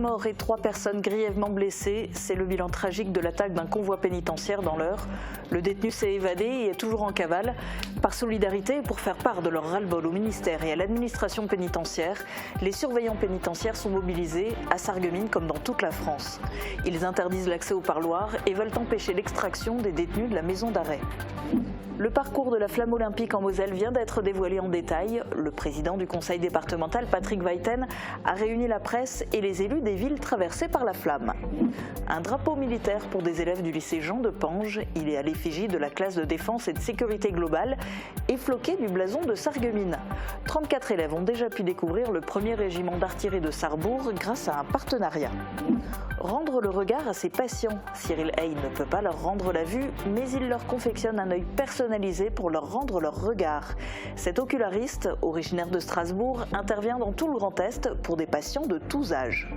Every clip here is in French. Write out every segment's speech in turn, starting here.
morts et 3 personnes grièvement blessées. C'est le bilan tragique de l'attaque d'un convoi pénitentiaire dans l'Eure. Le détenu s'est évadé et est toujours en cavale. Par solidarité et pour faire part de leur ras-le-bol au ministère et à l'administration pénitentiaire, les surveillants pénitentiaires sont mobilisés à Sarreguemines comme dans toute la France. Ils interdisent l'accès au parloir et veulent empêcher l'extraction des détenus de la maison d'arrêt. Le parcours de la flamme olympique en Moselle vient d'être dévoilé en détail. Le président du conseil départemental, Patrick Weiten, a réuni la presse et les élus des villes traversées par la flamme. Un drapeau militaire pour des élèves du lycée Jean de Pange. Il est à l'effigie de la classe de défense et de sécurité globale et floqué du blason de Sarreguemines. 34 élèves ont déjà pu découvrir le premier régiment d'artillerie de Sarrebourg grâce à un partenariat. Rendre le regard à ses patients. Cyril Hay ne peut pas leur rendre la vue, mais il leur confectionne un œil personnalisé pour leur rendre leur regard. Cet oculariste, originaire de Strasbourg, intervient dans tout le Grand Est pour des patients de tous âges.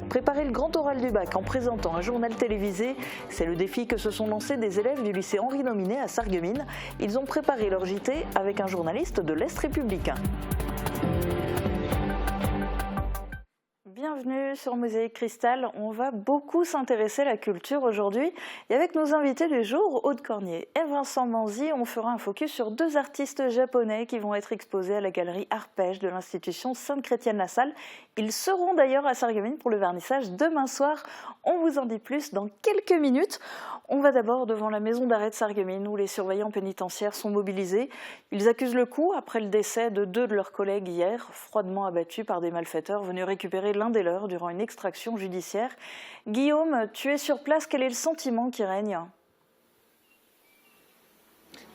Préparer le grand oral du bac en présentant un journal télévisé, c'est le défi que se sont lancés des élèves du lycée Henri Nominet à Sarreguemines. Ils ont préparé leur JT avec un journaliste de l'Est républicain. Bienvenue sur Mosaïque Cristal. On va beaucoup s'intéresser à la culture aujourd'hui. Et avec nos invités du jour, Aude Cornier et Vincent Manzi, on fera un focus sur 2 artistes japonais qui vont être exposés à la galerie Arpège de l'institution Sainte-Chrétienne-la-Salle. Ils seront d'ailleurs à Sarreguemines pour le vernissage demain soir. On vous en dit plus dans quelques minutes. On va d'abord devant la maison d'arrêt de Sarreguemines où les surveillants pénitentiaires sont mobilisés. Ils accusent le coup après le décès de 2 de leurs collègues hier, froidement abattus par des malfaiteurs venus récupérer l'un des leurs durant une extraction judiciaire. Guillaume, tu es sur place, quel est le sentiment qui règne ?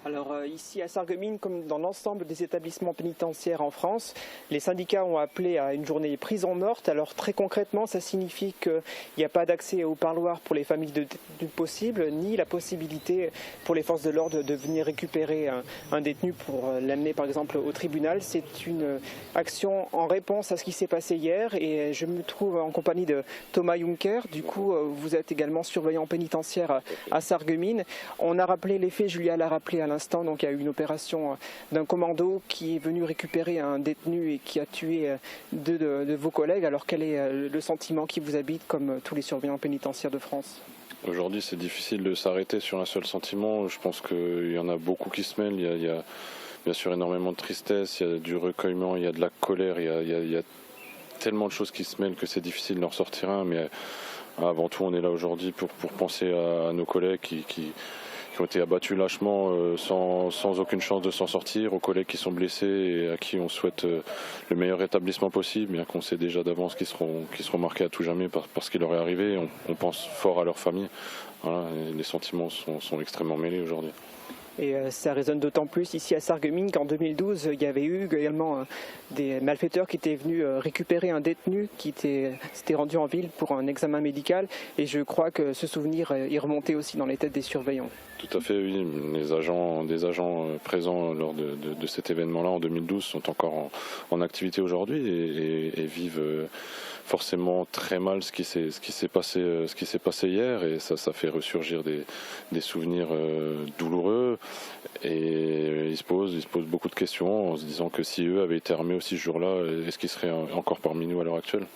Alors ici à Sarreguemines, comme dans l'ensemble des établissements pénitentiaires en France, les syndicats ont appelé à une journée prison morte. Alors très concrètement, ça signifie qu'il n'y a pas d'accès au parloir pour les familles de détenus possibles, ni la possibilité pour les forces de l'ordre de venir récupérer un détenu pour l'amener par exemple au tribunal. C'est une action en réponse à ce qui s'est passé hier et je me trouve en compagnie de Thomas Juncker. Du coup, vous êtes également surveillant pénitentiaire à Sarreguemines. On a rappelé les faits, Julia l'a rappelé à l'instant, donc il y a eu une opération d'un commando qui est venu récupérer un détenu et qui a tué 2 de vos collègues. Alors quel est le sentiment qui vous habite comme tous les surveillants pénitentiaires de France ? Aujourd'hui, c'est difficile de s'arrêter sur un seul sentiment. Je pense qu'il y en a beaucoup qui se mêlent. Il y a bien sûr énormément de tristesse, il y a du recueillement, il y a de la colère, il y a tellement de choses qui se mêlent que c'est difficile d'en sortir un. Mais avant tout, on est là aujourd'hui pour penser à nos collègues qui ont été abattus lâchement sans aucune chance de s'en sortir, aux collègues qui sont blessés et à qui on souhaite le meilleur rétablissement possible, bien qu'on sait déjà d'avance qu'ils seront marqués à tout jamais par ce qui leur est arrivé. On pense fort à leur famille. Voilà, les sentiments sont extrêmement mêlés aujourd'hui. Et ça résonne d'autant plus ici à Sarreguemines qu'en 2012, il y avait eu également des malfaiteurs qui étaient venus récupérer un détenu qui s'était rendu en ville pour un examen médical. Et je crois que ce souvenir est remonté aussi dans les têtes des surveillants. Tout à fait, oui. Des agents présents lors de cet événement-là en 2012 sont encore en activité aujourd'hui et vivent forcément très mal ce qui s'est passé hier, et ça fait ressurgir des souvenirs douloureux, et ils se posent beaucoup de questions en se disant que si eux avaient été armés aussi ce jour-là, est-ce qu'ils seraient encore parmi nous à l'heure actuelle ?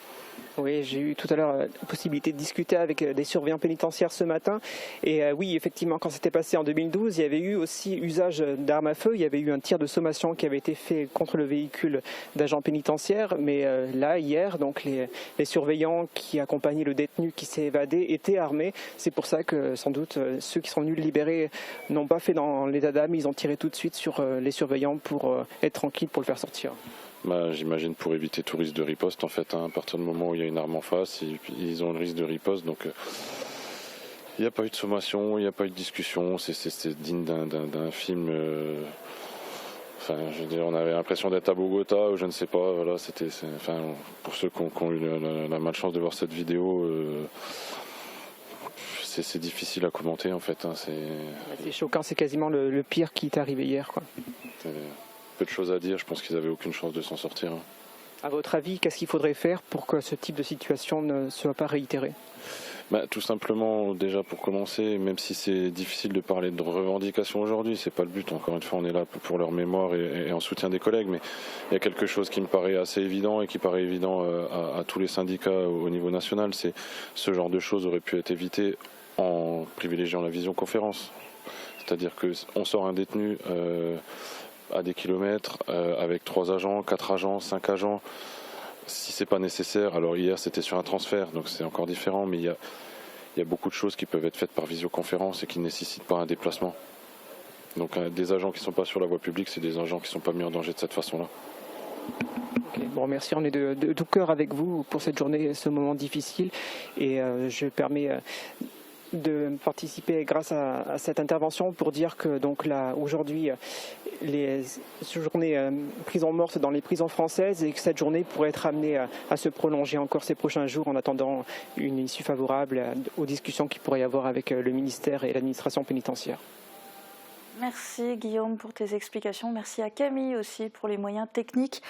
Oui, j'ai eu tout à l'heure la possibilité de discuter avec des surveillants pénitentiaires ce matin. Et oui, effectivement, quand c'était passé en 2012, il y avait eu aussi usage d'armes à feu. Il y avait eu un tir de sommation qui avait été fait contre le véhicule d'agents pénitentiaires. Mais là, hier, donc les surveillants qui accompagnaient le détenu qui s'est évadé étaient armés. C'est pour ça que, sans doute, ceux qui sont venus le libérer n'ont pas fait dans l'état d'âme. Ils ont tiré tout de suite sur les surveillants pour être tranquilles, pour le faire sortir. J'imagine pour éviter tout risque de riposte en fait, à partir du moment où il y a une arme en face, ils ont le risque de riposte, donc il n'y a pas eu de sommation, il n'y a pas eu de discussion, c'est digne d'un film, enfin je veux dire, on avait l'impression d'être à Bogota ou je ne sais pas, voilà, pour ceux qui ont eu la malchance de voir cette vidéo, c'est difficile à commenter en fait. C'est choquant, c'est quasiment le pire qui est arrivé hier, quoi. Peu de choses à dire, je pense qu'ils n'avaient aucune chance de s'en sortir. À votre avis, qu'est-ce qu'il faudrait faire pour que ce type de situation ne soit pas réitéré ? Tout simplement, déjà pour commencer, même si c'est difficile de parler de revendications aujourd'hui, c'est pas le but. Encore une fois, on est là pour leur mémoire et en soutien des collègues, mais il y a quelque chose qui me paraît assez évident et qui paraît évident à tous les syndicats au niveau national, c'est ce genre de choses aurait pu être évité en privilégiant la visioconférence. C'est-à-dire qu'on sort un détenu à des kilomètres avec 3 agents, 4 agents, 5 agents. Si c'est pas nécessaire, alors hier c'était sur un transfert, donc c'est encore différent, mais il y a beaucoup de choses qui peuvent être faites par visioconférence et qui ne nécessitent pas un déplacement. Donc des agents qui ne sont pas sur la voie publique, c'est des agents qui ne sont pas mis en danger de cette façon-là. Okay, bon, merci, on est de tout cœur avec vous pour cette journée, ce moment difficile, et je permets de participer grâce à cette intervention pour dire que donc là aujourd'hui les journées prison morte dans les prisons françaises et que cette journée pourrait être amenée à se prolonger encore ces prochains jours en attendant une issue favorable aux discussions qu'il pourrait y avoir avec le ministère et l'administration pénitentiaire. Merci Guillaume pour tes explications. Merci à Camille aussi pour les moyens techniques.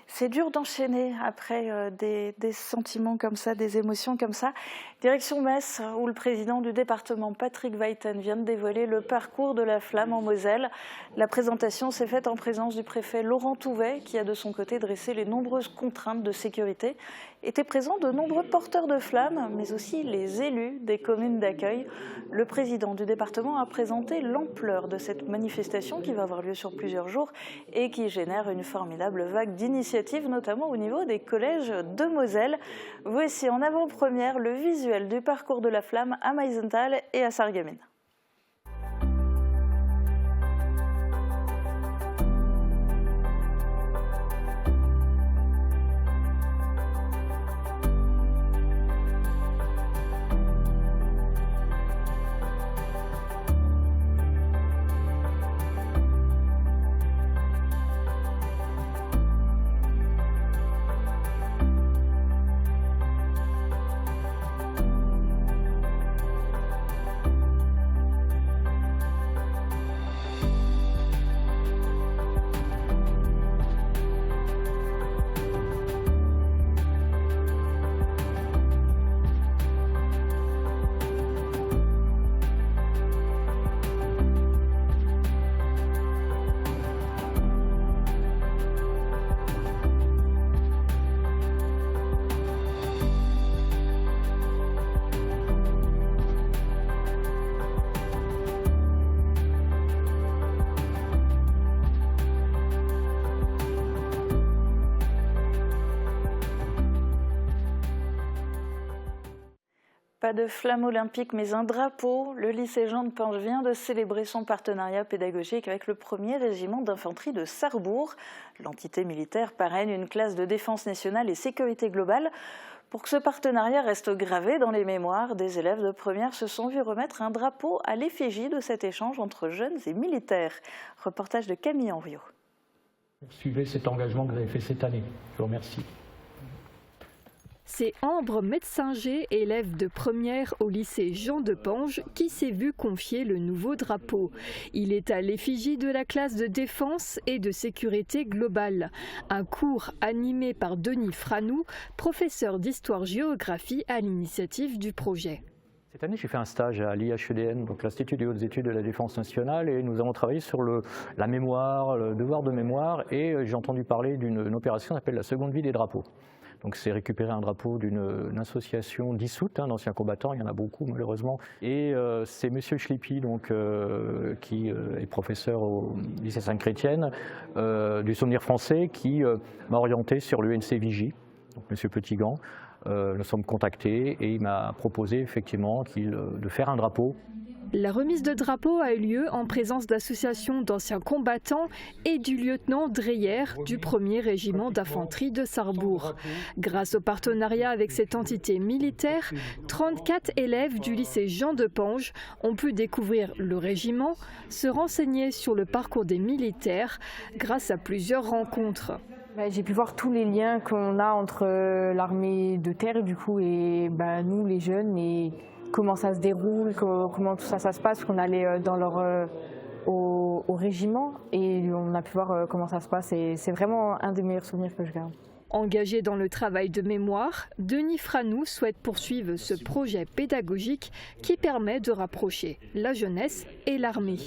C'est dur d'enchaîner après des sentiments comme ça, des émotions comme ça. Direction Metz, où le président du département, Patrick Weiten, vient de dévoiler le parcours de la flamme en Moselle. La présentation s'est faite en présence du préfet Laurent Touvet, qui a de son côté dressé les nombreuses contraintes de sécurité. Étaient présents de nombreux porteurs de flammes, mais aussi les élus des communes d'accueil. Le président du département a présenté l'ampleur de cette manifestation qui va avoir lieu sur plusieurs jours et qui génère une formidable vague d'initiatives, notamment au niveau des collèges de Moselle. Voici en avant-première le visuel du parcours de la flamme à Meisenthal et à Sarreguemines. Pas de flamme olympique, mais un drapeau. Le lycée Jean de Pange vient de célébrer son partenariat pédagogique avec le 1er régiment d'infanterie de Sarrebourg. L'entité militaire parraine une classe de défense nationale et sécurité globale. Pour que ce partenariat reste gravé dans les mémoires, des élèves de première se sont vus remettre un drapeau à l'effigie de cet échange entre jeunes et militaires. Reportage de Camille Henriot. Suivez cet engagement que vous avez fait cette année. Je vous remercie. C'est Ambre Metzinger, élève de première au lycée Jean de Pange, qui s'est vu confier le nouveau drapeau. Il est à l'effigie de la classe de défense et de sécurité globale. Un cours animé par Denis Franou, professeur d'histoire-géographie à l'initiative du projet. Cette année, j'ai fait un stage à l'IHEDN, donc l'Institut des hautes études de la défense nationale, et nous avons travaillé sur la mémoire, le devoir de mémoire, et j'ai entendu parler d'une opération qui s'appelle la seconde vie des drapeaux. Donc c'est récupérer un drapeau d'une association dissoute d'anciens combattants, il y en a beaucoup malheureusement. Et c'est M. Schlippi, donc, qui est professeur au lycée Sainte-Chrétienne, du Souvenir français, qui m'a orienté sur l'UNC Vigie, donc M. Petitgand. Nous sommes contactés et il m'a proposé effectivement de faire un drapeau. La remise de drapeau a eu lieu en présence d'associations d'anciens combattants et du lieutenant Dreyer du 1er régiment d'infanterie de Sarrebourg. Grâce au partenariat avec cette entité militaire, 34 élèves du lycée Jean de Pange ont pu découvrir le régiment, se renseigner sur le parcours des militaires grâce à plusieurs rencontres. J'ai pu voir tous les liens qu'on a entre l'armée de terre du coup, et nous les jeunes, et comment ça se déroule, comment tout ça se passe, qu'on allait au régiment et on a pu voir comment ça se passe, et c'est vraiment un des meilleurs souvenirs que je garde. Engagé dans le travail de mémoire, Denis Franou souhaite poursuivre ce projet pédagogique qui permet de rapprocher la jeunesse et l'armée.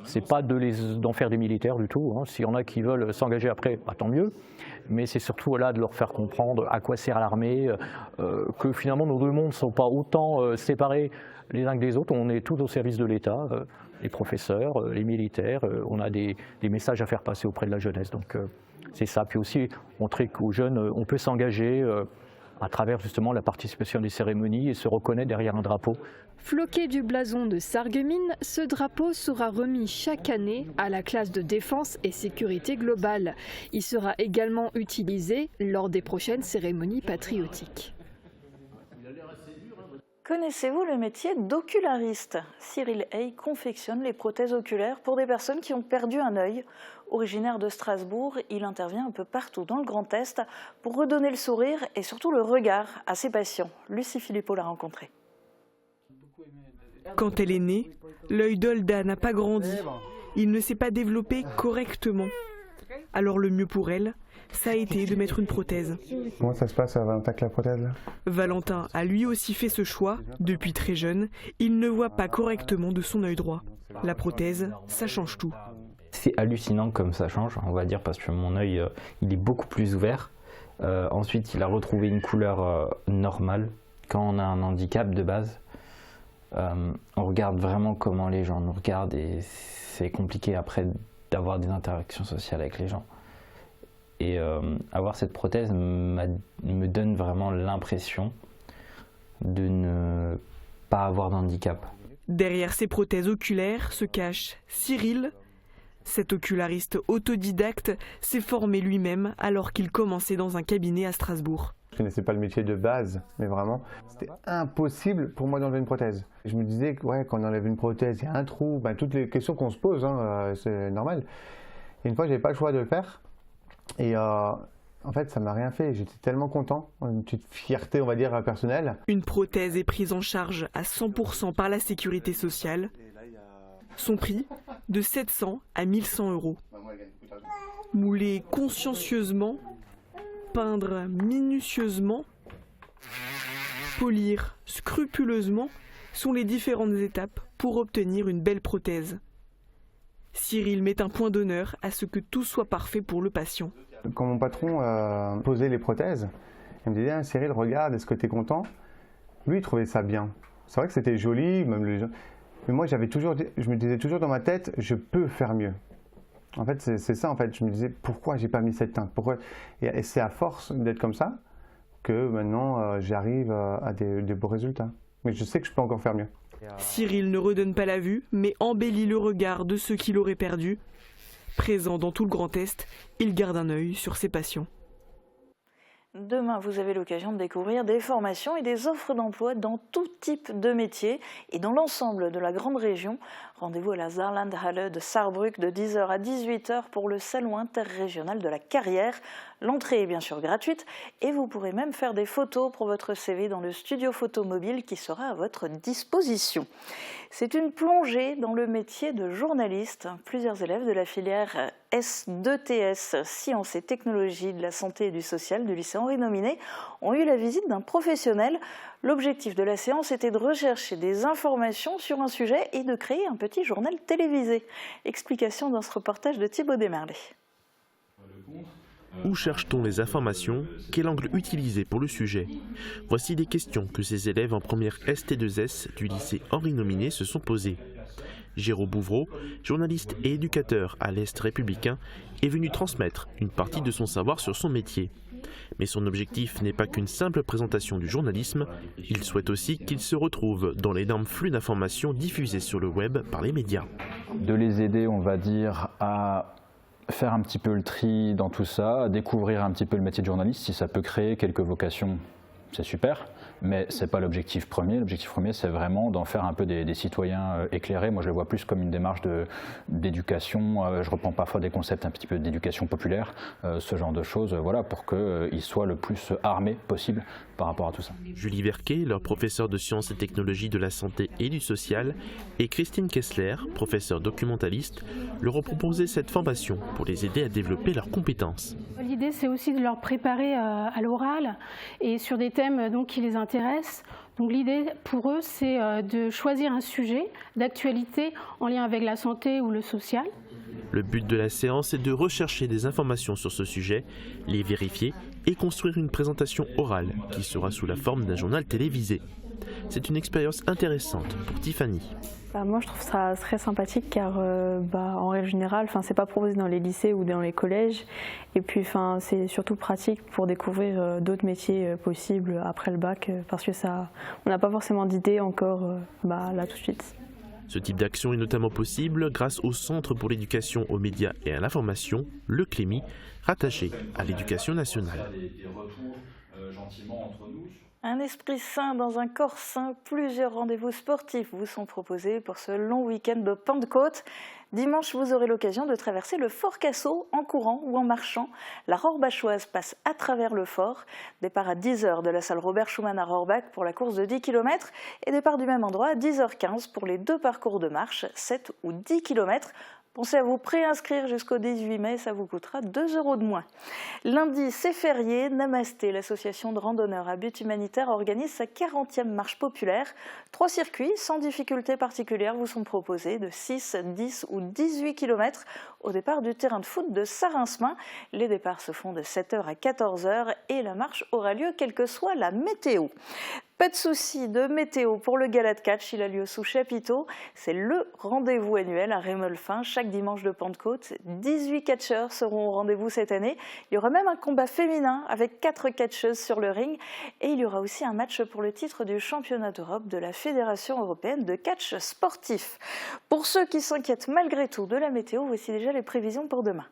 C'est pas d'en faire des militaires du tout, hein. S'il y en a qui veulent s'engager après, bah, tant mieux. Mais c'est surtout là de leur faire comprendre à quoi sert l'armée, que finalement nos deux mondes ne sont pas autant séparés les uns que les autres. On est tous au service de l'État, les professeurs, les militaires, on a des messages à faire passer auprès de la jeunesse. Donc c'est ça. Puis aussi montrer qu'aux jeunes, on peut s'engager à travers justement la participation des cérémonies et se reconnaître derrière un drapeau. Floqué du blason de Sarreguemines, ce drapeau sera remis chaque année à la classe de défense et sécurité globale. Il sera également utilisé lors des prochaines cérémonies patriotiques. Connaissez-vous le métier d'oculariste? Cyril Hay confectionne les prothèses oculaires pour des personnes qui ont perdu un œil. Originaire de Strasbourg, il intervient un peu partout dans le Grand Est pour redonner le sourire et surtout le regard à ses patients. Lucie Philippot l'a rencontré. Quand elle est née, l'œil d'Olda n'a pas grandi. Il ne s'est pas développé correctement. Alors le mieux pour elle, ça a été de mettre une prothèse. Comment ça se passe, Valentin, avec la prothèse là? Valentin a lui aussi fait ce choix. Depuis très jeune, il ne voit pas correctement de son œil droit. La prothèse, ça change tout. C'est hallucinant comme ça change, on va dire, parce que mon œil, il est beaucoup plus ouvert. Ensuite, il a retrouvé une couleur normale. Quand on a un handicap de base, on regarde vraiment comment les gens nous regardent et c'est compliqué après d'avoir des interactions sociales avec les gens. Et avoir cette prothèse me donne vraiment l'impression de ne pas avoir d'handicap. Derrière ces prothèses oculaires se cache Cyril. Cet oculariste autodidacte s'est formé lui-même alors qu'il commençait dans un cabinet à Strasbourg. Je ne connaissais pas le métier de base, mais vraiment, c'était impossible pour moi d'enlever une prothèse. Je me disais que ouais, quand on enlève une prothèse, il y a un trou, ben, toutes les questions qu'on se pose, hein, c'est normal. Et une fois, je n'avais pas le choix de le faire. Et en fait, ça ne m'a rien fait. J'étais tellement content, une petite fierté, on va dire, personnelle. Une prothèse est prise en charge à 100% par la sécurité sociale. Son prix, de 700 à 1100 €. Mouler consciencieusement, peindre minutieusement, polir scrupuleusement sont les différentes étapes pour obtenir une belle prothèse. Cyril met un point d'honneur à ce que tout soit parfait pour le patient. Quand mon patron posait les prothèses, il me disait ah, « Cyril, regarde, est-ce que tu es content ?» Lui, il trouvait ça bien. C'est vrai que c'était joli, même les gens... Mais moi, je me disais toujours dans ma tête, je peux faire mieux. En fait, c'est ça, en fait. Je me disais, pourquoi j'ai pas mis cette teinte? Et c'est à force d'être comme ça que maintenant, j'arrive à des beaux résultats. Mais je sais que je peux encore faire mieux. Cyril ne redonne pas la vue, mais embellit le regard de ceux qui l'auraient perdu. Présent dans tout le Grand Est, il garde un œil sur ses patients. Demain, vous avez l'occasion de découvrir des formations et des offres d'emploi dans tout type de métiers et dans l'ensemble de la grande région. Rendez-vous à la Saarlandhalle de Saarbrück de 10h à 18h pour le salon interrégional de la carrière. L'entrée est bien sûr gratuite et vous pourrez même faire des photos pour votre CV dans le studio photo mobile qui sera à votre disposition. C'est une plongée dans le métier de journaliste. Plusieurs élèves de la filière S2TS, Sciences et Technologies de la Santé et du Social du lycée Henri Nominet, ont eu la visite d'un professionnel. L'objectif de la séance était de rechercher des informations sur un sujet et de créer un petit journal télévisé. Explication dans ce reportage de Thibaut Desmerlet. Où cherche-t-on les informations? Quel angle utiliser pour le sujet? Voici des questions que ces élèves en première ST2S du lycée Henri Nominet se sont posées. Jérôme Bouvreau, journaliste et éducateur à l'Est républicain, est venu transmettre une partie de son savoir sur son métier. Mais son objectif n'est pas qu'une simple présentation du journalisme, il souhaite aussi qu'il se retrouve dans l'énorme flux d'informations diffusées sur le web par les médias. De les aider, on va dire, à faire un petit peu le tri dans tout ça, à découvrir un petit peu le métier de journaliste. Si ça peut créer quelques vocations, c'est super, mais ce n'est pas l'objectif premier. L'objectif premier, c'est vraiment d'en faire un peu des citoyens éclairés. Moi, je le vois plus comme une démarche d'éducation. Je reprends parfois des concepts un petit peu d'éducation populaire, ce genre de choses, voilà, pour qu'ils soient le plus armés possible par rapport à tout ça. Julie Verquet, leur professeur de sciences et technologies de la santé et du social, et Christine Kessler, professeure documentaliste, leur ont proposé cette formation pour les aider à développer leurs compétences. l'idée, c'est aussi de leur préparer à l'oral et sur des thèmes donc, qui les intéressent. Donc l'idée pour eux, c'est de choisir un sujet d'actualité en lien avec la santé ou le social. Le but de la séance est de rechercher des informations sur ce sujet, les vérifier et construire une présentation orale qui sera sous la forme d'un journal télévisé. C'est une expérience intéressante pour Tiffany. Moi je trouve ça très sympathique car en règle générale c'est pas proposé dans les lycées ou dans les collèges et puis c'est surtout pratique pour découvrir d'autres métiers possibles après le bac parce que on n'a pas forcément d'idées encore là tout de suite. Ce type d'action est notamment possible grâce au Centre pour l'éducation aux médias et à l'information, le CLEMI, rattaché à l'Éducation nationale. Un esprit sain dans un corps sain, plusieurs rendez-vous sportifs vous sont proposés pour ce long week-end de Pentecôte. Dimanche, vous aurez l'occasion de traverser le Fort Cassot en courant ou en marchant. La Rohrbachoise passe à travers le fort. Départ à 10h de la salle Robert Schumann à Rohrbach pour la course de 10 km et départ du même endroit à 10h15 pour les 2 parcours de marche, 7 ou 10 km. Pensez à vous préinscrire jusqu'au 18 mai, ça vous coûtera 2 € de moins. Lundi, c'est férié. Namasté, l'association de randonneurs à but humanitaire, organise sa 40e marche populaire. 3 circuits sans difficulté particulière vous sont proposés de 6, 10 ou 18 km au départ du terrain de foot de Sarinsmin. Les départs se font de 7h à 14h et la marche aura lieu quelle que soit la météo. Pas de souci de météo pour le gala de catch, il a lieu sous chapiteau. C'est le rendez-vous annuel à Rémolfin, chaque dimanche de Pentecôte. 18 catcheurs seront au rendez-vous cette année. Il y aura même un combat féminin avec 4 catcheuses sur le ring. Et il y aura aussi un match pour le titre du championnat d'Europe de la Fédération européenne de catch sportif. Pour ceux qui s'inquiètent malgré tout de la météo, voici déjà les prévisions pour demain.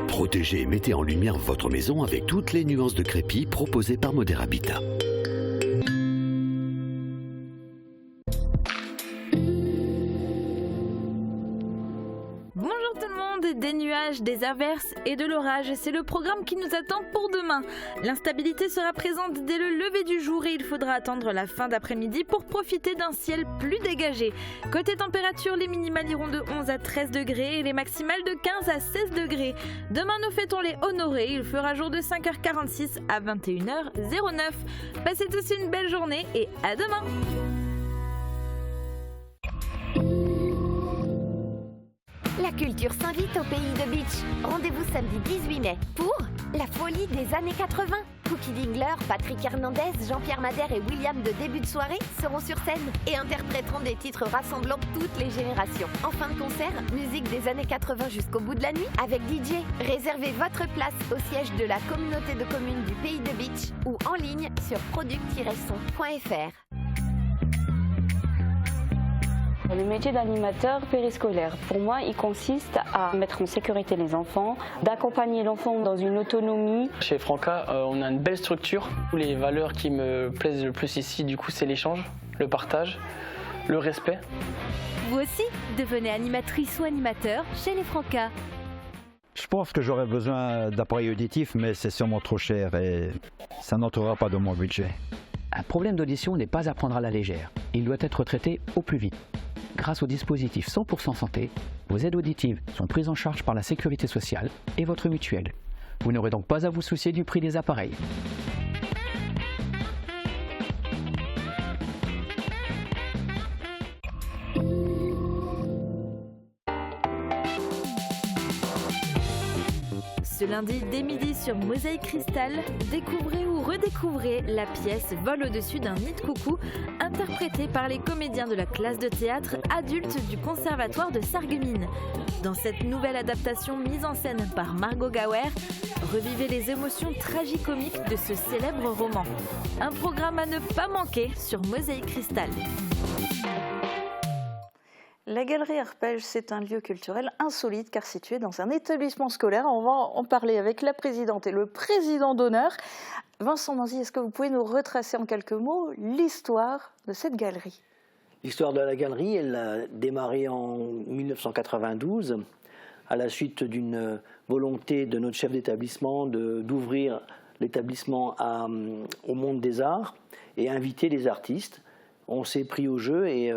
Protégez et mettez en lumière votre maison avec toutes les nuances de crépi proposées par Modèle Habitat. Bonjour tout le monde, des nuages, des averses et de l'orage, c'est le programme qui nous attend pour demain. L'instabilité sera présente dès le lever du jour et il faudra attendre la fin d'après-midi pour profiter d'un ciel plus dégagé. Côté température, les minimales iront de 11 à 13 degrés et les maximales de 15 à 16 degrés. Demain nous fêtons les honorés, il fera jour de 5h46 à 21h09. Passez tous une belle journée et à demain. La culture s'invite au pays de Beach. Rendez-vous samedi 18 mai pour la folie des années 80. Cookie Dingler, Patrick Hernandez, Jean-Pierre Madère et William de début de soirée seront sur scène et interpréteront des titres rassemblant toutes les générations. En fin de concert, musique des années 80 jusqu'au bout de la nuit avec DJ. Réservez votre place au siège de la communauté de communes du pays de Beach ou en ligne sur product-son.fr. Le métier d'animateur périscolaire, pour moi, il consiste à mettre en sécurité les enfants, d'accompagner l'enfant dans une autonomie. Chez Franca, on a une belle structure. Les valeurs qui me plaisent le plus ici, du coup, c'est l'échange, le partage, le respect. Vous aussi, devenez animatrice ou animateur chez les Franca. Je pense que j'aurais besoin d'appareils auditifs, mais c'est sûrement trop cher et ça n'entrera pas dans mon budget. Un problème d'audition n'est pas à prendre à la légère. Il doit être traité au plus vite. Grâce au dispositif 100% santé, vos aides auditives sont prises en charge par la sécurité sociale et votre mutuelle. Vous n'aurez donc pas à vous soucier du prix des appareils. Ce lundi, dès midi sur Mosaïque Cristal, découvrez ou redécouvrez la pièce Vol au-dessus d'un nid de coucou, interprétée par les comédiens de la classe de théâtre adulte du Conservatoire de Sarreguemines. Dans cette nouvelle adaptation mise en scène par Margot Gauer, revivez les émotions tragicomiques de ce célèbre roman. Un programme à ne pas manquer sur Mosaïque Cristal. La Galerie Arpège, c'est un lieu culturel insolite car situé dans un établissement scolaire. On va en parler avec la présidente et le président d'honneur. Vincent Manzy, est-ce que vous pouvez nous retracer en quelques mots l'histoire de cette galerie ? L'histoire de la galerie, elle a démarré en 1992 à la suite d'une volonté de notre chef d'établissement d'ouvrir l'établissement au monde des arts et inviter les artistes. On s'est pris au jeu et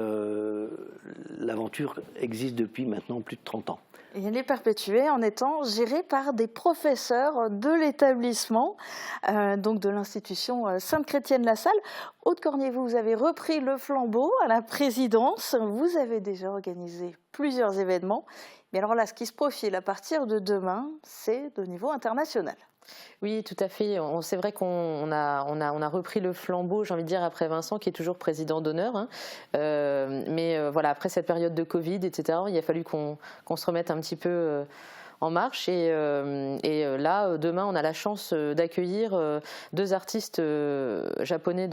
l'aventure existe depuis maintenant plus de 30 ans. Et elle est perpétuée en étant gérée par des professeurs de l'établissement, donc de l'institution Sainte-Chrétienne-la-Salle. Aude Cornier, vous avez repris le flambeau à la présidence. Vous avez déjà organisé plusieurs événements. Mais alors là, ce qui se profile à partir de demain, c'est de niveau international. Oui, tout à fait. C'est vrai qu'on a repris le flambeau, j'ai envie de dire, après Vincent, qui est toujours président d'honneur. Hein. Mais voilà, après cette période de Covid, etc., il a fallu qu'on se remette un petit peu en marche. Et là, demain, on a la chance d'accueillir deux artistes japonais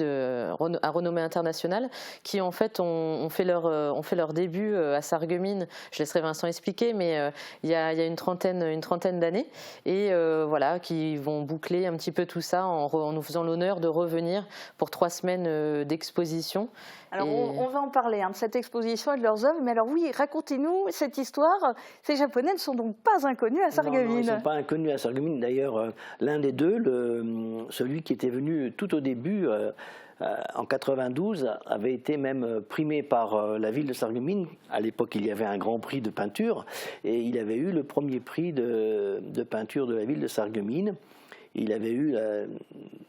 à renommée internationale qui, en fait, ont fait leur début à Sarreguemines. Je laisserai Vincent expliquer, mais il y a une trentaine d'années. Et voilà, qui vont boucler un petit peu tout ça en nous faisant l'honneur de revenir pour 3 semaines d'exposition. Alors, on va en parler de cette exposition et de leurs œuvres. Mais alors oui, racontez-nous cette histoire. Ces Japonais ne sont donc pas inconnus à Sarreguemines. Non, ils ne sont pas inconnus à Sarreguemines. D'ailleurs, l'un des deux, celui qui était venu tout au début, en 92, avait été même primé par la ville de Sarreguemines. À l'époque, il y avait un grand prix de peinture. Et il avait eu le premier prix de peinture de la ville de Sarreguemines. Il avait eu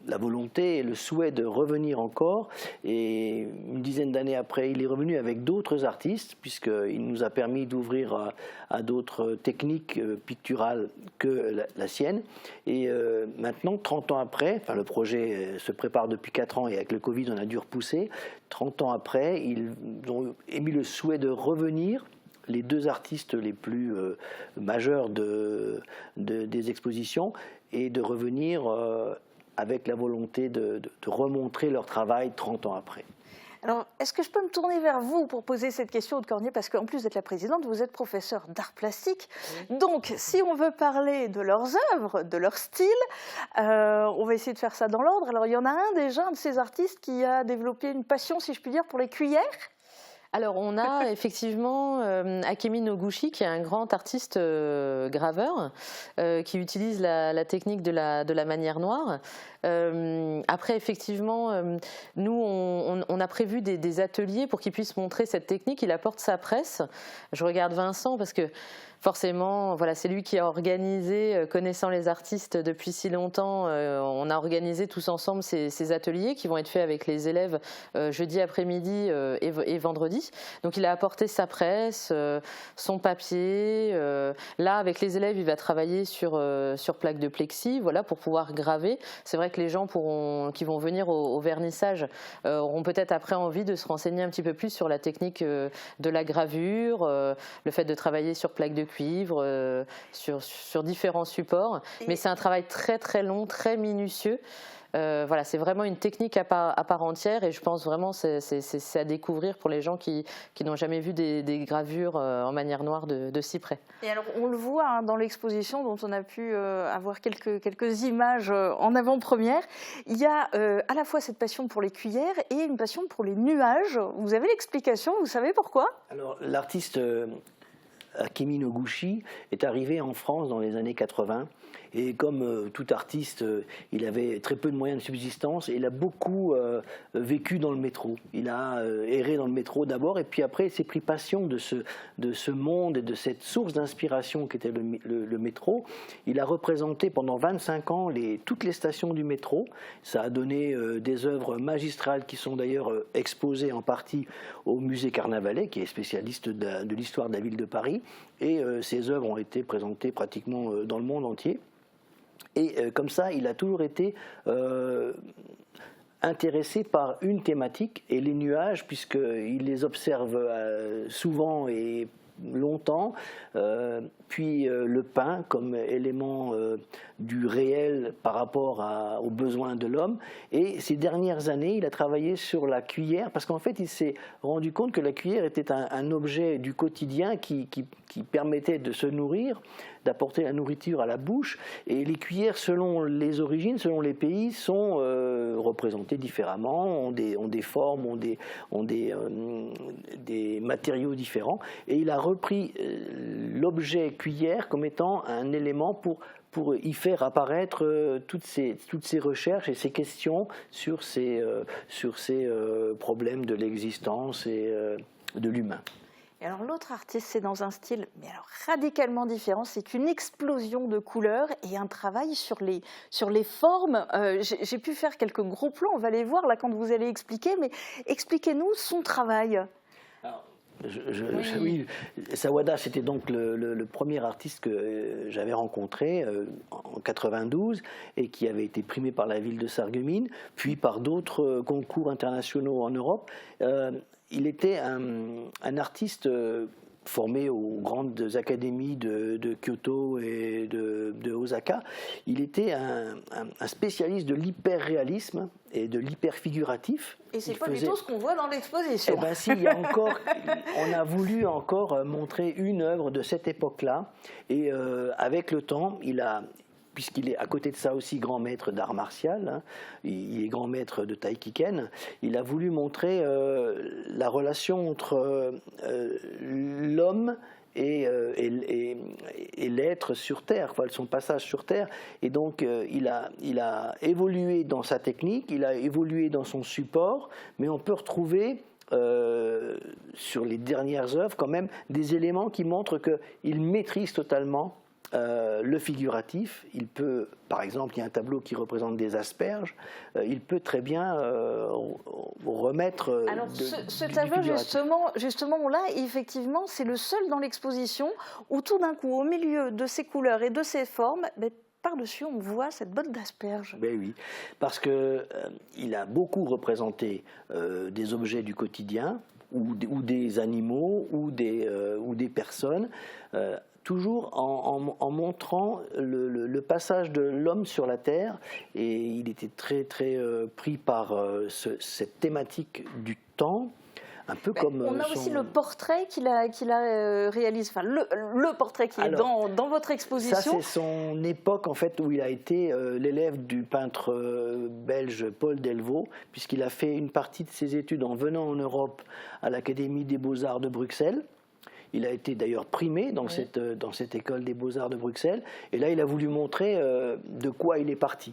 la volonté et le souhait de revenir encore, et une dizaine d'années après, il est revenu avec d'autres artistes, puisqu'il nous a permis d'ouvrir à d'autres techniques picturales que la sienne. Et maintenant, 30 ans après, enfin le projet se prépare depuis 4 ans et avec le Covid, on a dû repousser. 30 ans après, ils ont émis le souhait de revenir. Les deux artistes les plus majeurs des expositions, et de revenir avec la volonté de remontrer leur travail 30 ans après. Alors, est-ce que je peux me tourner vers vous pour poser cette question, Aude Cornier, parce qu'en plus d'être la présidente, vous êtes professeure d'art plastique. Oui. Donc, si on veut parler de leurs œuvres, de leur style, on va essayer de faire ça dans l'ordre. Alors, il y en a un de ces artistes qui a développé une passion, si je puis dire, pour les cuillères. Alors, on a effectivement Akemi Noguchi, qui est un grand artiste graveur, qui utilise la technique de la manière noire. Après, effectivement, nous, on a prévu des ateliers pour qu'il puisse montrer cette technique. Il apporte sa presse. Je regarde Vincent parce que forcément, voilà, c'est lui qui a organisé, connaissant les artistes depuis si longtemps, on a organisé tous ensemble ces ateliers qui vont être faits avec les élèves jeudi après-midi et vendredi. Donc il a apporté sa presse, son papier. Là, avec les élèves, il va travailler sur plaque de plexi, voilà, pour pouvoir graver. C'est vrai que les gens qui vont venir au vernissage auront peut-être après envie de se renseigner un petit peu plus sur la technique de la gravure, le fait de travailler sur plaque de cuivre, sur différents supports. Mais c'est un travail très très long, très minutieux. Voilà, c'est vraiment une technique à part entière, et je pense vraiment que c'est à découvrir pour les gens qui n'ont jamais vu des gravures en manière noire de si près. Et alors on le voit dans l'exposition dont on a pu avoir quelques images en avant-première, il y a à la fois cette passion pour les cuillères et une passion pour les nuages. Vous avez l'explication, vous savez pourquoi? Alors l'artiste Akemi Noguchi est arrivé en France dans les années 80. Et comme tout artiste, il avait très peu de moyens de subsistance et il a beaucoup vécu dans le métro. Il a erré dans le métro d'abord, et puis après il s'est pris passion de ce monde et de cette source d'inspiration qu'était le métro. Il a représenté pendant 25 ans toutes les stations du métro. Ça a donné des œuvres magistrales qui sont d'ailleurs exposées en partie au musée Carnavalet, qui est spécialiste de l'histoire de la ville de Paris. Et ces œuvres ont été présentées pratiquement dans le monde entier. Et comme ça, il a toujours été intéressé par une thématique, et les nuages, puisqu'il les observe souvent et longtemps, puis le pain comme élément du réel par rapport aux besoins de l'homme. Et ces dernières années, il a travaillé sur la cuillère, parce qu'en fait, il s'est rendu compte que la cuillère était un objet du quotidien qui permettait de se nourrir, d'apporter la nourriture à la bouche. Et les cuillères, selon les origines, selon les pays, sont représentées différemment, ont des formes, ont des matériaux différents. Et il a repris l'objet cuillère comme étant un élément pour y faire apparaître toutes ces recherches et ces questions sur ces problèmes de l'existence et de l'humain. Et alors l'autre artiste, c'est dans un style mais alors radicalement différent, c'est une explosion de couleurs et un travail sur les formes. J'ai pu faire quelques gros plans, on va les voir là quand vous allez expliquer, mais expliquez-nous son travail. Alors, oui, Sawada, c'était donc le premier artiste que j'avais rencontré en 92 et qui avait été primé par la ville de Sarreguemines, puis par d'autres concours internationaux en Europe. Il était un artiste formé aux grandes académies de Kyoto et de Osaka. Il était un spécialiste de l'hyper-réalisme et de l'hyper-figuratif. Et c'est pas du tout ce qu'on voit dans l'exposition. Eh bien si, on a voulu encore montrer une œuvre de cette époque-là. Et avec le temps, puisqu'il est à côté de ça aussi grand maître d'art martial, hein, il est grand maître de Taïkiken, il a voulu montrer la relation entre l'homme et l'être sur Terre, son passage sur Terre. Et donc, il a évolué dans sa technique, il a évolué dans son support, mais on peut retrouver sur les dernières œuvres quand même des éléments qui montrent qu'il maîtrise totalement le figuratif. Il peut, par exemple, il y a un tableau qui représente des asperges, il peut très bien remettre alors ce tableau justement là, effectivement, c'est le seul dans l'exposition où tout d'un coup, au milieu de ces couleurs et de ces formes, par-dessus, on voit cette botte d'asperges. Ben oui, parce qu'il a beaucoup représenté des objets du quotidien, ou des animaux, ou des personnes, toujours en montrant le passage de l'homme sur la Terre. Et il était très, très pris par cette thématique du temps. Un peu comme on a aussi le portrait qu'il a réalisé, enfin le portrait qui est dans votre exposition. Ça, c'est son époque en fait où il a été l'élève du peintre belge Paul Delvaux, puisqu'il a fait une partie de ses études en venant en Europe à l'Académie des Beaux-Arts de Bruxelles. Il a été d'ailleurs primé dans cette école des Beaux-Arts de Bruxelles. Et là, il a voulu montrer de quoi il est parti.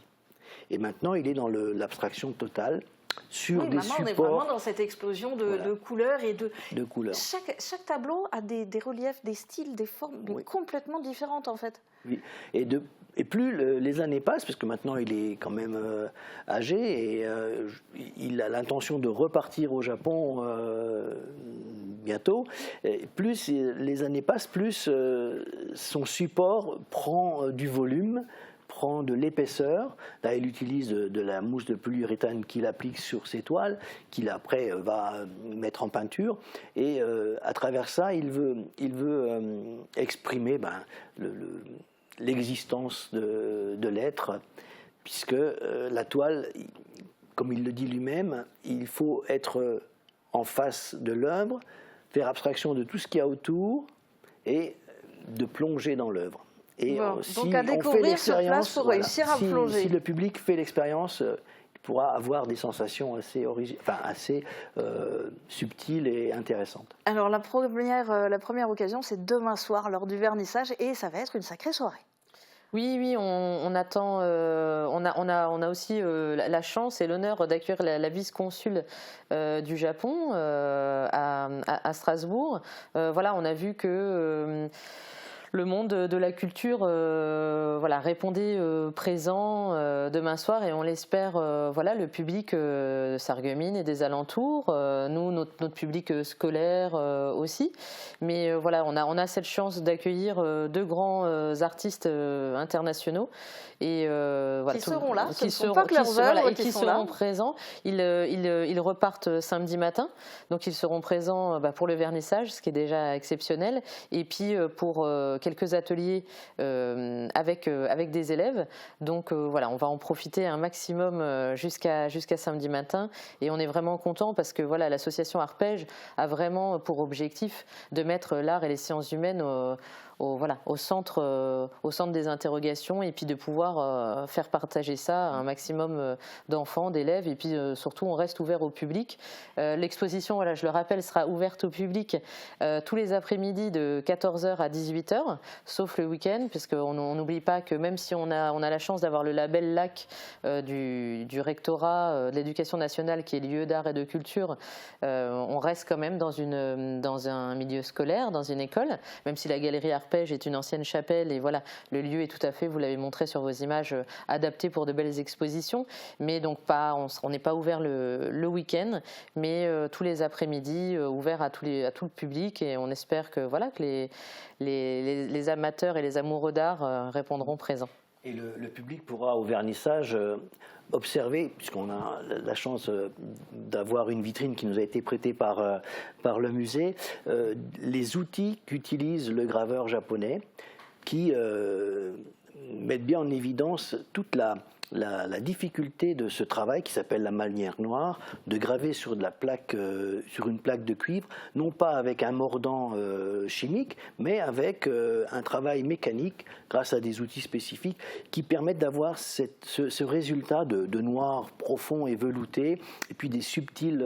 Et maintenant, il est dans l'abstraction totale. Sur des supports. On est vraiment dans cette explosion de couleurs et de couleurs. Chaque tableau a des reliefs, des styles, des formes complètement différentes en fait. Oui. Et plus les années passent, parce que maintenant il est quand même âgé et il a l'intention de repartir au Japon bientôt. Et plus les années passent, plus son support prend du volume, prend de l'épaisseur. Là, il utilise de la mousse de polyuréthane qu'il applique sur ses toiles, qu'il après va mettre en peinture. Et à travers ça, il veut exprimer l'existence de l'être, puisque la toile, comme il le dit lui-même, il faut être en face de l'œuvre, faire abstraction de tout ce qu'il y a autour et de plonger dans l'œuvre. Et donc à découvrir sur place pour réussir à plonger. Si le public fait l'expérience, il pourra avoir des sensations assez subtiles et intéressantes. Alors la première occasion, c'est demain soir lors du vernissage et ça va être une sacrée soirée. Oui, on attend. On a aussi la chance et l'honneur d'accueillir la vice-consul du Japon à Strasbourg. Voilà, on a vu que le monde de la culture répondait présent demain soir et on l'espère, le public Sarreguemines et des alentours, nous, notre public scolaire aussi. Mais on a cette chance d'accueillir deux grands artistes internationaux et qui seront là, qui seront présents. Ils repartent samedi matin, donc ils seront présents pour le vernissage, ce qui est déjà exceptionnel, et puis pour quelques ateliers avec des élèves. Donc on va en profiter un maximum jusqu'à samedi matin, et on est vraiment content parce que l'association Arpège a vraiment pour objectif de mettre l'art et les sciences humaines au centre des interrogations et puis de pouvoir faire partager ça à un maximum d'enfants, d'élèves et puis surtout on reste ouvert au public. L'exposition, voilà, je le rappelle, sera ouverte au public tous les après-midi de 14h à 18h, sauf le week-end, parce qu'on n'oublie pas que même si on a la chance d'avoir le label LAC du rectorat de l'éducation nationale qui est lieu d'art et de culture, on reste quand même dans un milieu scolaire, dans une école, même si la galerie Arpège est une ancienne chapelle et voilà, le lieu est tout à fait, vous l'avez montré sur vos images, adapté pour de belles expositions, mais donc on n'est pas ouvert le week-end, mais tous les après-midi ouverts à tout le public et on espère que, voilà, que les amateurs et les amoureux d'art répondront présents. Et le public pourra au vernissage observer, puisqu'on a la chance d'avoir une vitrine qui nous a été prêtée par le musée, les outils qu'utilise le graveur japonais qui mettent bien en évidence toute la difficulté de ce travail qui s'appelle la manière noire, de graver sur une plaque de cuivre, non pas avec un mordant chimique, mais avec un travail mécanique grâce à des outils spécifiques qui permettent d'avoir ce résultat de noir profond et velouté, et puis des subtils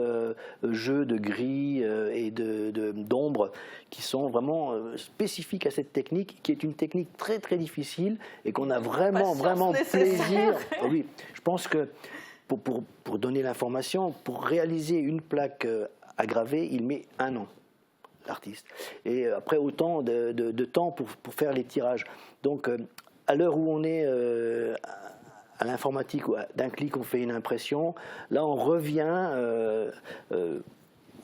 jeux de gris et d'ombre qui sont vraiment spécifiques à cette technique, qui est une technique très très difficile et qu'on a vraiment plaisir. Oui, je pense que pour donner l'information, pour réaliser une plaque à graver, il met 1 an, l'artiste. Et après autant de temps pour faire les tirages. Donc à l'heure où on est à l'informatique, où d'un clic on fait une impression, là on revient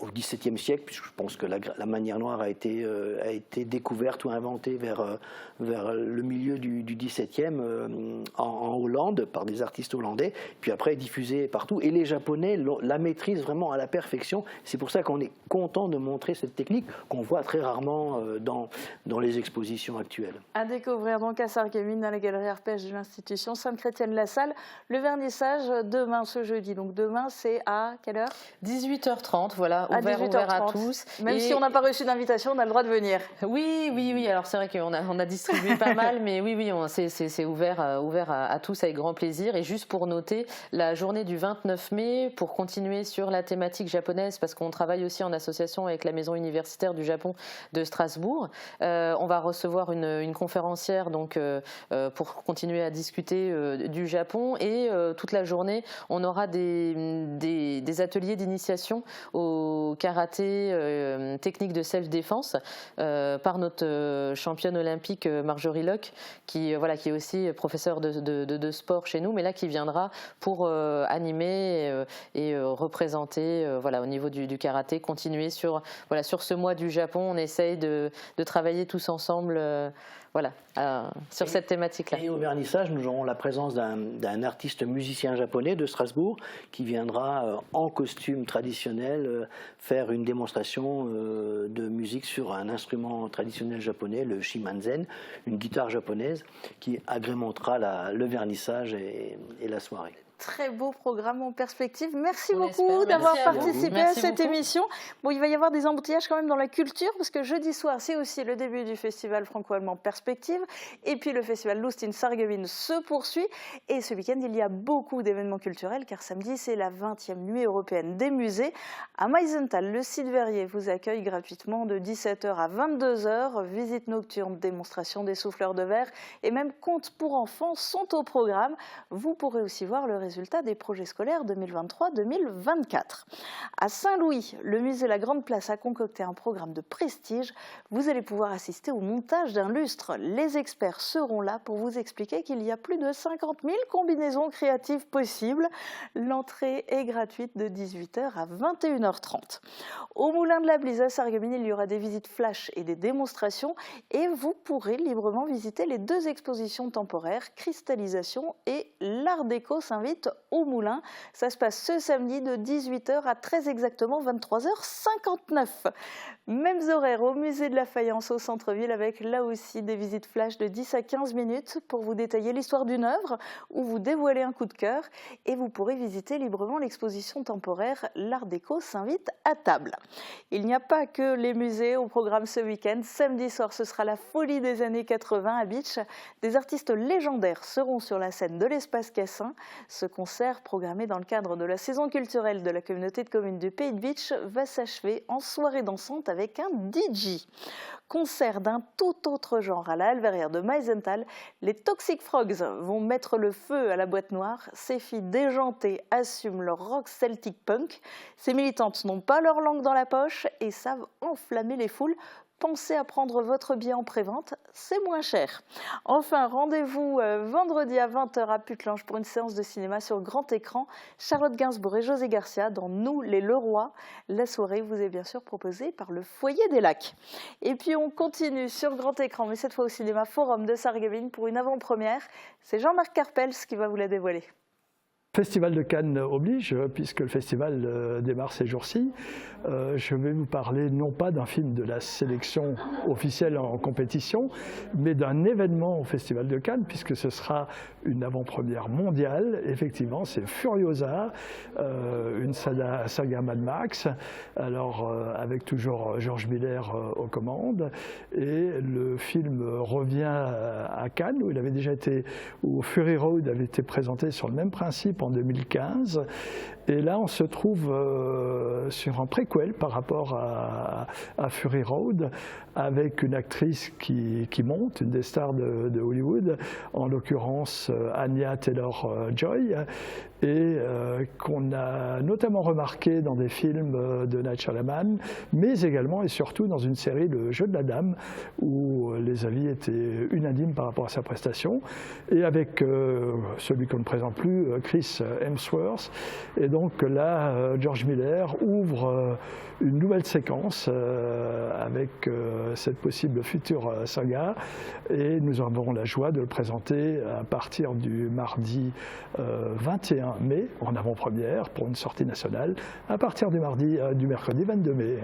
au XVIIe siècle, puisque je pense que la manière noire a été découverte ou inventée vers le milieu du XVIIe en Hollande, par des artistes hollandais, puis après diffusée partout. Et les Japonais la maîtrisent vraiment à la perfection. C'est pour ça qu'on est content de montrer cette technique qu'on voit très rarement dans les expositions actuelles. À découvrir donc à Sarreguemines, à la galerie Arpège de l'institution Sainte-Chrétienne-la-Salle. Le vernissage demain, ce jeudi. Donc demain, c'est à quelle heure? 18h30, voilà. Ouvert à tous. Même si on n'a pas reçu d'invitation, on a le droit de venir. Oui. Alors c'est vrai qu'on a distribué pas mal, mais oui, c'est ouvert à tous avec grand plaisir. Et juste pour noter, la journée du 29 mai, pour continuer sur la thématique japonaise, parce qu'on travaille aussi en association avec la Maison universitaire du Japon de Strasbourg, on va recevoir une conférencière donc, pour continuer à discuter du Japon. Et toute la journée, on aura des ateliers d'initiation au karaté technique de self-défense par notre championne olympique Marjorie Locke qui est aussi professeure de sport chez nous, mais là qui viendra pour animer et représenter au niveau du karaté, continuer sur ce mois du Japon. On essaye de travailler tous ensemble sur cette thématique-là. Et au vernissage, nous aurons la présence d'un artiste musicien japonais de Strasbourg qui viendra en costume traditionnel faire une démonstration de musique sur un instrument traditionnel japonais, le shimanzen, une guitare japonaise qui agrémentera le vernissage et la soirée. Très beau programme en perspective. Merci beaucoup d'avoir participé à cette émission. Bon, il va y avoir des embouteillages quand même dans la culture, parce que jeudi soir, c'est aussi le début du festival franco-allemand Perspective. Et puis le festival Lust in Sarreguemines se poursuit. Et ce week-end, il y a beaucoup d'événements culturels, car samedi, c'est la 20e nuit européenne des musées. À Meisenthal, le site Verrier vous accueille gratuitement de 17h à 22h. Visite nocturne, démonstration des souffleurs de verre et même contes pour enfants sont au programme. Vous pourrez aussi voir le résultat des projets scolaires 2023-2024. À Saint-Louis, le musée La Grande Place a concocté un programme de prestige. Vous allez pouvoir assister au montage d'un lustre. Les experts seront là pour vous expliquer qu'il y a plus de 50 000 combinaisons créatives possibles. L'entrée est gratuite de 18h à 21h30. Au Moulin de la Blise à Sarreguemines, il y aura des visites flash et des démonstrations et vous pourrez librement visiter les 2 expositions temporaires, Cristallisation et l'Art déco s'invite Suite au Moulin. Ça se passe ce samedi de 18h à très exactement 23h59. Mêmes horaires au musée de la Faïence au centre-ville avec là aussi des visites flash de 10 à 15 minutes pour vous détailler l'histoire d'une œuvre ou vous dévoiler un coup de cœur. Et vous pourrez visiter librement l'exposition temporaire L'Art Déco s'invite à table. Il n'y a pas que les musées au programme ce week-end. Samedi soir, ce sera la folie des années 80 à Bitche. Des artistes légendaires seront sur la scène de l'Espace Cassin. Ce concert, programmé dans le cadre de la saison culturelle de la communauté de communes du Pays de Bitche, va s'achever en soirée dansante avec un DJ. Concert d'un tout autre genre à la Halverrière de Meisenthal, les Toxic Frogs vont mettre le feu à la boîte noire. Ces filles déjantées assument leur rock celtic punk. Ces militantes n'ont pas leur langue dans la poche et savent enflammer les foules. Pensez à prendre votre billet en prévente, c'est moins cher. Enfin, rendez-vous vendredi à 20h à Putelange pour une séance de cinéma sur grand écran. Charlotte Gainsbourg et José Garcia dans Nous les Leroy. La soirée vous est bien sûr proposée par le Foyer des Lacs. Et puis on continue sur grand écran, mais cette fois au cinéma Forum de Sarreguemines pour une avant-première. C'est Jean-Marc Carpels qui va vous la dévoiler. Festival de Cannes oblige, puisque le festival démarre ces jours-ci. Je vais vous parler non pas d'un film de la sélection officielle en compétition, mais d'un événement au Festival de Cannes, puisque ce sera une avant-première mondiale. Effectivement, c'est Furiosa, une saga Mad Max, alors avec toujours George Miller aux commandes. Et le film revient à Cannes, où il avait déjà été, où Fury Road avait été présenté sur le même principe en 2015. Et là, on se trouve sur un préquel par rapport à Fury Road, avec une actrice qui monte, une des stars de Hollywood, en l'occurrence Anya Taylor-Joy, et qu'on a notamment remarqué dans des films de Night Shyamalan, mais également et surtout dans une série, Le Jeu de la Dame, où les avis étaient unanimes par rapport à sa prestation, et avec celui qu'on ne présente plus, Chris Hemsworth. Et donc là, George Miller ouvre une nouvelle séquence avec cette possible future saga, et nous avons la joie de le présenter à partir du mardi 21 mai, en avant-première pour une sortie nationale, à partir du mercredi 22 mai.